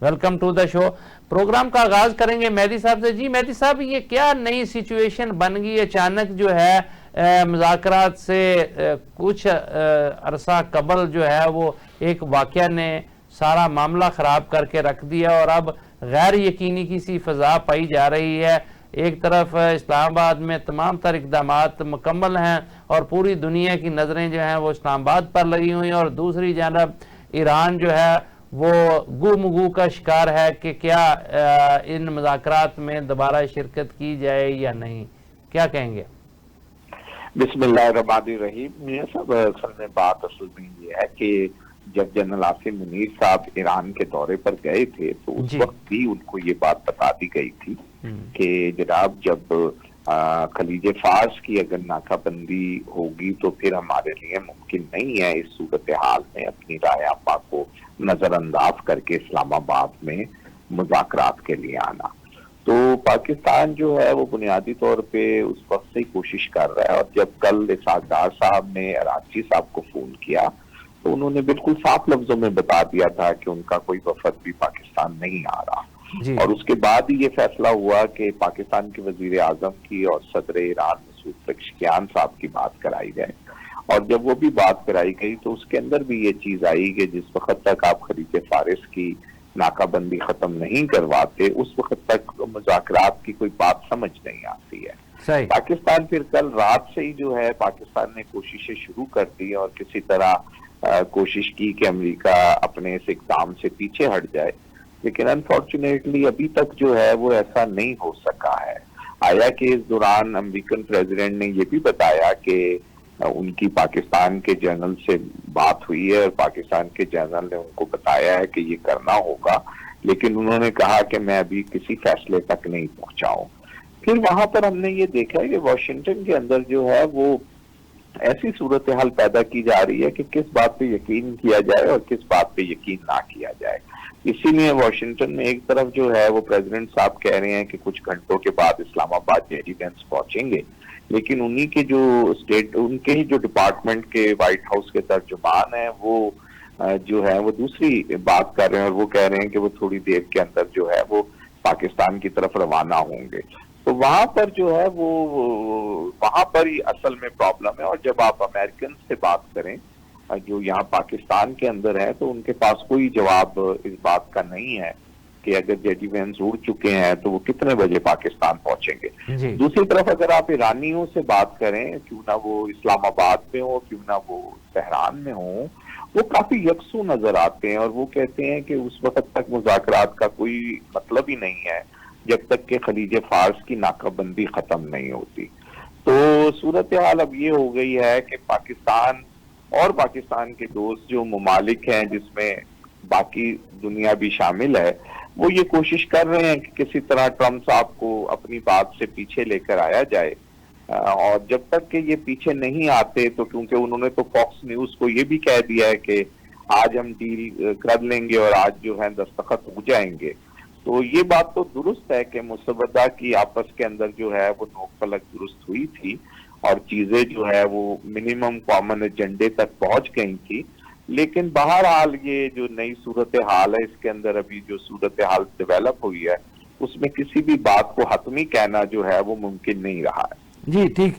Welcome to the show. Programme का आगाज करेंगे मेहदी साहब से। जी मेहदी साहब, ये क्या नई सिचुएशन बन गई अचानक जो है मुज़ाकरात से कुछ अरसा कबल जो है वो एक वाक़या ने सारा मामला ख़राब करके रख दिया और अब गैर यकीनी की सी फ़ज़ा पाई जा रही है। एक तरफ इस्लामाबाद में तमाम तर इक़दामात मुकम्मल हैं और पूरी दुनिया की नज़रें जो हैं वो इस्लामाबाद पर लगी हुई हैं, और दूसरी जानब ईरान जो है वो गुमगू का शिकार है कि क्या इन मुज़ाकरात में दोबारा शिरकत की जाए या नहीं, क्या कहेंगे? बिस्मिल्लाहिर्रहमानिर्रहीम। मियां साहब, असल में बात असल में ये है कि जब जनरल आसिम मुनीर साहब ईरान के दौरे पर गए थे तो उस वक्त भी उनको ये बात बता दी गई थी कि जनाब जब खलीज फार्स की अगर नाकाबंदी होगी तो फिर हमारे लिए मुमकिन नहीं है इस सूरत हाल में अपनी राय आमा को नजरअंदाज करके इस्लामाबाद में मुज़ाकरात के लिए आना। तो पाकिस्तान जो है वो बुनियादी तौर पे उस वक्त से ही कोशिश कर रहा है, और जब कल इसाकदार साहब ने अराची साहब को फोन किया तो उन्होंने बिल्कुल साफ लफ्जों में बता दिया था कि उनका कोई वफद भी पाकिस्तान नहीं आ रहा। और उसके बाद ही ये फैसला हुआ कि पाकिस्तान के वजीर आजम की और सदर ईरान मसूद पेज़ेश्कियान साहब की बात कराई जाए, और जब वो भी बात कराई गई तो उसके अंदर भी ये चीज आई कि जिस वक्त तक आप खलीज फारिस की नाकाबंदी खत्म नहीं करवाते उस वक्त तक मुज़ाकरात की कोई बात समझ नहीं आती है। पाकिस्तान फिर कल रात से ही जो है पाकिस्तान ने कोशिशें शुरू कर दी और किसी तरह कोशिश की कि अमेरिका अपने इस इक़दाम से पीछे हट जाए, लेकिन अनफॉर्चुनेटली अभी तक जो है वो ऐसा नहीं हो सका है। आया कि इस दौरान अमेरिकन प्रेसिडेंट ने ये भी बताया कि उनकी पाकिस्तान के जनरल से बात हुई है और पाकिस्तान के जनरल ने उनको बताया है कि ये करना होगा, लेकिन उन्होंने कहा कि मैं अभी किसी फैसले तक नहीं पहुंचा हूं। फिर वहां पर हमने ये देखा है कि वाशिंगटन के अंदर जो है वो ऐसी सूरत हाल पैदा की जा रही है कि किस बात पे यकीन किया जाए और किस बात पे यकीन ना किया जाए। इसीलिए वाशिंगटन में एक तरफ जो है वो प्रेसिडेंट साहब कह रहे हैं कि कुछ घंटों के बाद इस्लामाबाद जेडी वेंस पहुंचेंगे, लेकिन उन्हीं के जो उनके ही जो डिपार्टमेंट के व्हाइट हाउस के तर्जुमान है वो जो है वो दूसरी बात कर रहे हैं, और वो कह रहे हैं कि वो थोड़ी देर के अंदर जो है वो पाकिस्तान की तरफ रवाना होंगे। तो वहां पर जो है वो वहां पर ही असल में प्रॉब्लम है। और जब आप अमेरिकन से बात करें जो यहाँ पाकिस्तान के अंदर है तो उनके पास कोई जवाब इस बात का नहीं है कि अगर जेडी वेंस उड़ चुके हैं तो वो कितने बजे पाकिस्तान पहुंचेंगे। दूसरी तरफ अगर आप ईरानियों से बात करें, क्यों ना वो इस्लामाबाद में हो क्यों ना वो तेहरान में हो, वो काफी यकसू नजर आते हैं और वो कहते हैं कि उस वक्त तक मुज़ाकरात का कोई मतलब ही नहीं है जब तक कि खलीज फार्स की नाकाबंदी खत्म नहीं होती। तो सूरत हाल अब ये हो गई है कि पाकिस्तान और पाकिस्तान के दोस्त जो ममालिक हैं जिसमें बाकी दुनिया भी शामिल है, वो ये कोशिश कर रहे हैं कि किसी तरह ट्रंप साहब को अपनी बात से पीछे लेकर आया जाए। और जब तक कि ये पीछे नहीं आते तो क्योंकि उन्होंने तो फॉक्स न्यूज को ये भी कह दिया है कि आज हम डील कर लेंगे और आज जो है दस्तखत हो जाएंगे, तो ये बात तो दुरुस्त है कि मुसवदा की आपस के अंदर जो है वो नोक पलक दुरुस्त हुई थी और चीजें जो है वो मिनिमम कॉमन एजेंडे तक पहुंच गई थी। लेकिन बहरहाल ये जो नई सूरत हाल है इसके अंदर अभी जो सूरत हाल डेवलप हुई है उसमें किसी भी बात को हतमी कहना जो है वो मुमकिन नहीं रहा है। जी ठीक।